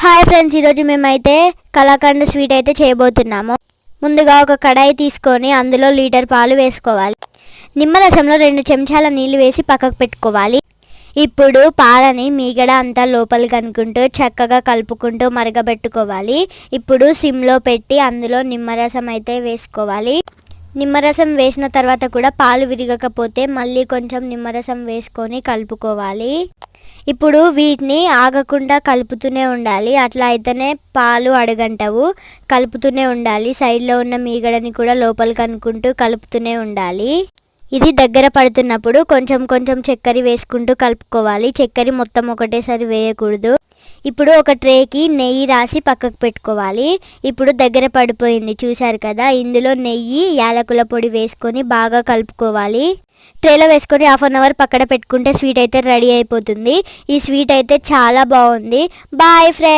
Hi friends, ఈరోజు మేమైతే kalakand sweet అయితే చేయబోతున్నాము. ముందుగా ఒక కడాయి తీసుకొని అందులో లీటర్ పాలు వేసుకోవాలి. నిమ్మరసంలో 2 చెంచాల నీళ్ళు వేసి పక్కకు పెట్టుకోవాలి. ఇప్పుడు పాలని మీగడ అంతా లోపలికి అనుకుంటూ చక్కగా కలుపుకుంటూ మరగబెట్టుకోవాలి. ఇప్పుడు సిమ్లో పెట్టి అందులో నిమ్మరసం అయితే వేసుకోవాలి. నిమ్మరసం వేసిన తర్వాత కూడా పాలు విరగకపోతే మళ్ళీ కొంచెం నిమ్మరసం వేసుకొని కలుపుకోవాలి. ఇప్పుడు వీటిని ఆగకుండా కలుపుతూనే ఉండాలి. అట్లా అయితేనే పాలు అడగంటవు. కలుపుతూనే ఉండాలి. సైడ్లో ఉన్న మీగడని కూడా లోపలికి అనుకుంటూ కలుపుతూనే ఉండాలి. ఇది దగ్గర పడుతున్నప్పుడు కొంచెం కొంచెం చక్కెర వేసుకుంటూ కలుపుకోవాలి. చక్కెర మొత్తం ఒకటేసారి వేయకూడదు. ఇప్పుడు ఒక ట్రేకి నెయ్యి రాసి పక్కకు పెట్టుకోవాలి. ఇప్పుడు దగ్గర పడిపోయింది, చూసారు కదా. ఇందులో నెయ్యి, యాలకుల పొడి వేసుకొని బాగా కలుపుకోవాలి. ట్రేలో వేసుకొని 1/2 అవర్ పక్కన పెట్టుకుంటే స్వీట్ అయితే రెడీ అయిపోతుంది. ఈ స్వీట్ అయితే చాలా బాగుంది. Boy friends.